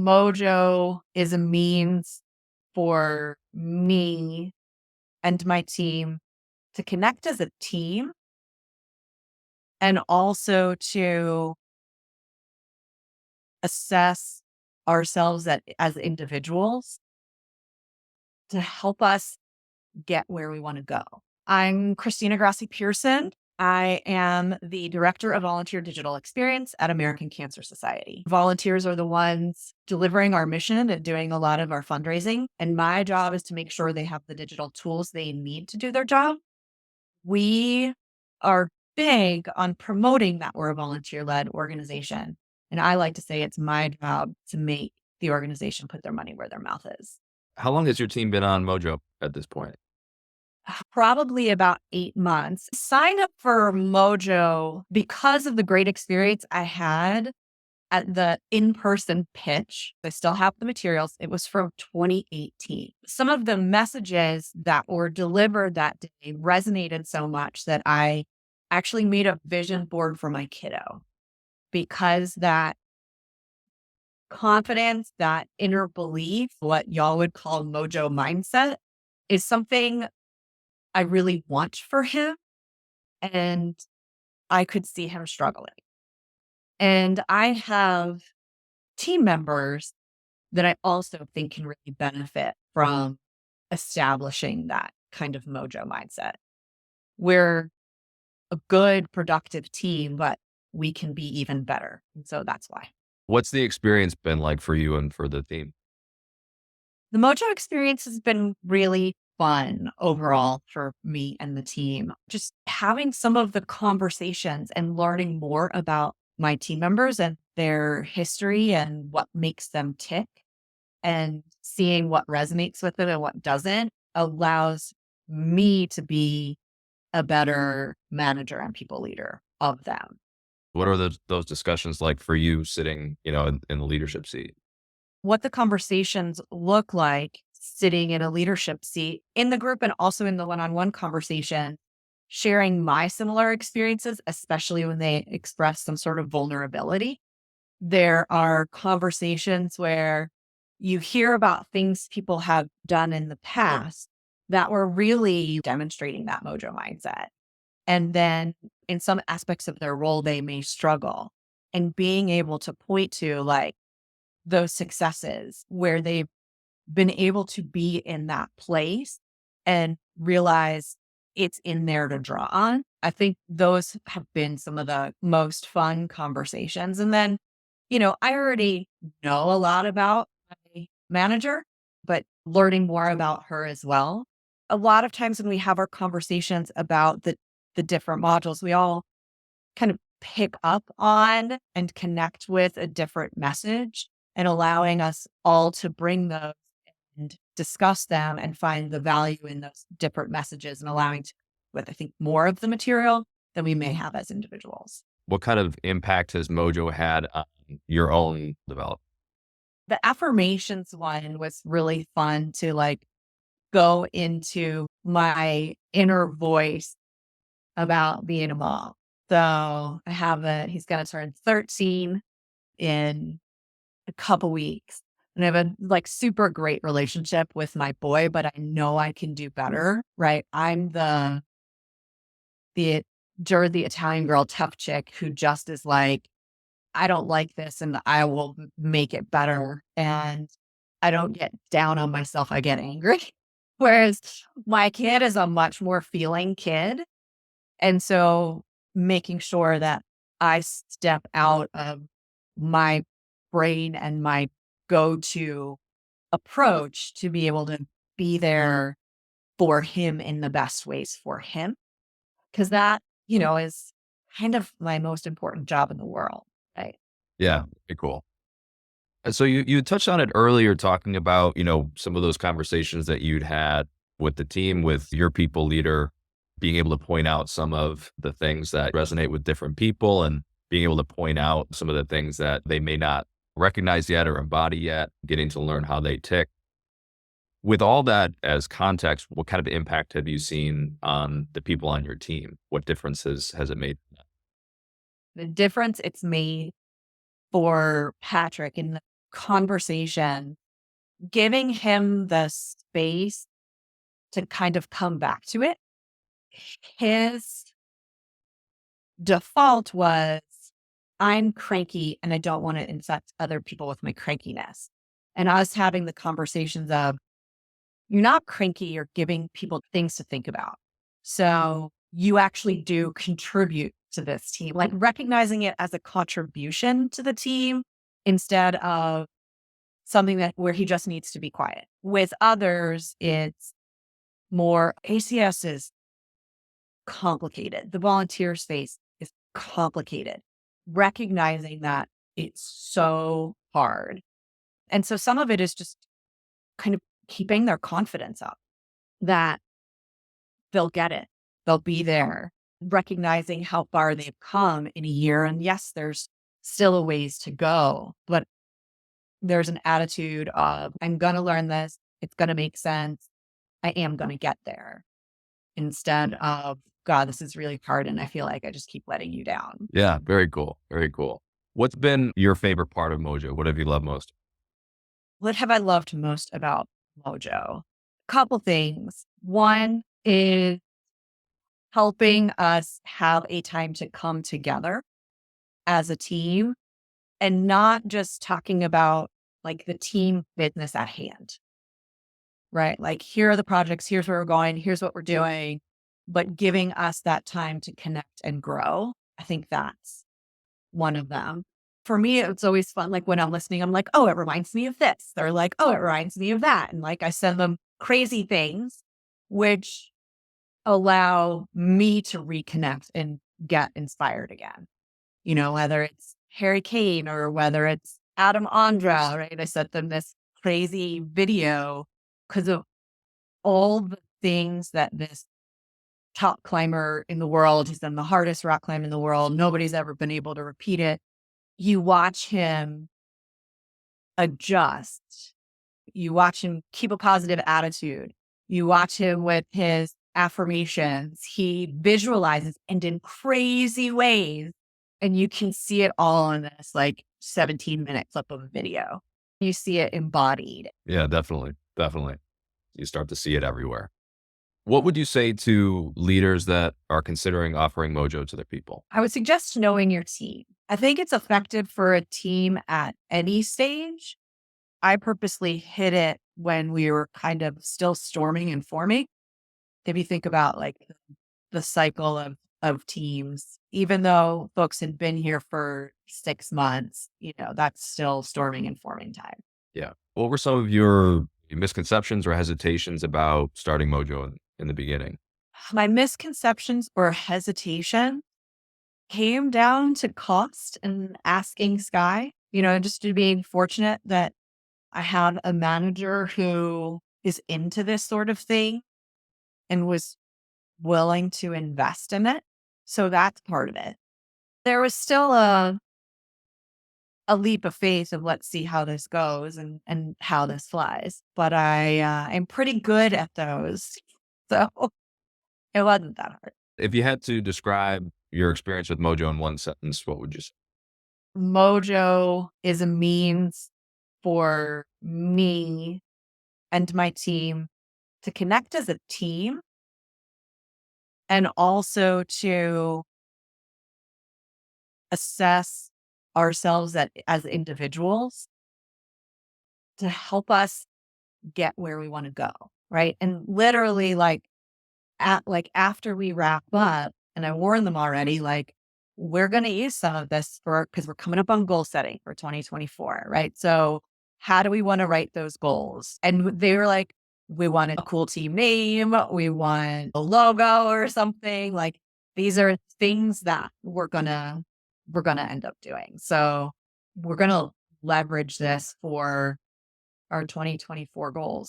Mojo is a means for me and my team to connect as a team and also to assess ourselves as individuals to help us get where we want to go. I'm Christina Grassi Pearson. I am the Director of Volunteer Digital Experience at American Cancer Society. Volunteers are the ones delivering our mission and doing a lot of our fundraising. And my job is to make sure they have the digital tools they need to do their job. We are big on promoting that we're a volunteer-led organization. And I like to say it's my job to make the organization put their money where their mouth is. How long has your team been on Mojo at this point? Probably about 8 months. Signed up for Mojo because of the great experience I had at the in-person pitch. I still have the materials. It was from 2018. Some of the messages that were delivered that day resonated so much that I actually made a vision board for my kiddo because that confidence, that inner belief, what y'all would call Mojo mindset, is something I really want for him. And I could see him struggling. And I have team members that I also think can really benefit from establishing that kind of Mojo mindset. We're a good, productive team, but we can be even better. And so that's why. What's the experience been like for you and for the team? The Mojo experience has been really fun overall for me and the team. Just having some of the conversations and learning more about my team members and their history and what makes them tick and seeing what resonates with them and what doesn't allows me to be a better manager and people leader of them. What are those discussions like for you sitting, in the leadership seat? What the conversations look like sitting in a leadership seat in the group and also in the one-on-one conversation, sharing my similar experiences, especially when they express some sort of vulnerability. There are conversations where you hear about things people have done in the past that were really demonstrating that Mojo mindset. And then in some aspects of their role, they may struggle. And being able to point to like those successes where they've been able to be in that place and realize it's in there to draw on. I think those have been some of the most fun conversations. And then, I already know a lot about my manager, but learning more about her as well. A lot of times when we have our conversations about the different modules, we all kind of pick up on and connect with a different message and allowing us all to bring those and discuss them and find the value in those different messages and allowing to, with, I think, more of the material than we may have as individuals. What kind of impact has Mojo had on your own development? The affirmations one was really fun to like go into my inner voice about being a mom. So I have he's going to turn 13 in a couple weeks. And I have a like super great relationship with my boy, but I know I can do better, right? I'm the Jersey Italian girl, tough chick who just is like, I don't like this and I will make it better. And I don't get down on myself. I get angry. Whereas my kid is a much more feeling kid. And so making sure that I step out of my brain and my go-to approach to be able to be there for him in the best ways for him. Because that, is kind of my most important job in the world. Right. Yeah, very cool. And so you touched on it earlier, talking about, some of those conversations that you'd had with the team, with your people leader, being able to point out some of the things that resonate with different people and being able to point out some of the things that they may not recognize yet or embody yet, getting to learn how they tick. With all that as context, what kind of impact have you seen on the people on your team? What differences has it made? The difference it's made for Patrick in conversation, giving him the space to kind of come back to it. His default was, I'm cranky and I don't want to infect other people with my crankiness. And us having the conversations of, you're not cranky, you're giving people things to think about. So you actually do contribute to this team, like recognizing it as a contribution to the team instead of something that where he just needs to be quiet. With others, it's more ACS is complicated. The volunteer space is complicated. Recognizing that it's so hard. And so some of it is just kind of keeping their confidence up that they'll get it. They'll be there, recognizing how far they've come in a year. And yes, there's still a ways to go, but there's an attitude of, I'm going to learn this. It's going to make sense. I am going to get there instead of, God, this is really hard. And I feel like I just keep letting you down. Yeah, very cool. Very cool. What's been your favorite part of Mojo? What have you loved most? What have I loved most about Mojo? Couple things. One is helping us have a time to come together as a team and not just talking about like the team business at hand, right? Like, here are the projects, here's where we're going, here's what we're doing, but giving us that time to connect and grow. I think that's one of them. For me, it's always fun. Like when I'm listening, I'm like, oh, it reminds me of this. They're like, oh, it reminds me of that. And like I send them crazy things, which allow me to reconnect and get inspired again. You know, whether it's Harry Kane or whether it's Adam Andra, right? I sent them this crazy video because of all the things that this top climber in the world, he's done the hardest rock climb in the world. Nobody's ever been able to repeat it. You watch him adjust. You watch him keep a positive attitude. You watch him with his affirmations. He visualizes and in crazy ways. And you can see it all in this like 17-minute clip of a video. You see it embodied. Yeah, definitely. Definitely. You start to see it everywhere. What would you say to leaders that are considering offering Mojo to their people? I would suggest knowing your team. I think it's effective for a team at any stage. I purposely hit it when we were kind of still storming and forming. If you think about like the cycle of teams, even though folks had been here for 6 months, you know, that's still storming and forming time. Yeah. What were some of your misconceptions or hesitations about starting Mojo in the beginning? My misconceptions or hesitation came down to cost and asking Sky, you know, just to being fortunate that I have a manager who is into this sort of thing and was willing to invest in it. So that's part of it. There was still a leap of faith of let's see how this goes and how this flies. But I'm pretty good at those. So it wasn't that hard. If you had to describe your experience with Mojo in one sentence, what would you say? Mojo is a means for me and my team to connect as a team and also to assess ourselves as individuals to help us get where we want to go. Right. And literally after we wrap up, and I warned them already, like, we're going to use some of this because we're coming up on goal setting for 2024. Right. So how do we want to write those goals? And they were like, we want a cool team name. We want a logo or something. Like, these are things that we're going to end up doing. So we're going to leverage this for our 2024 goals.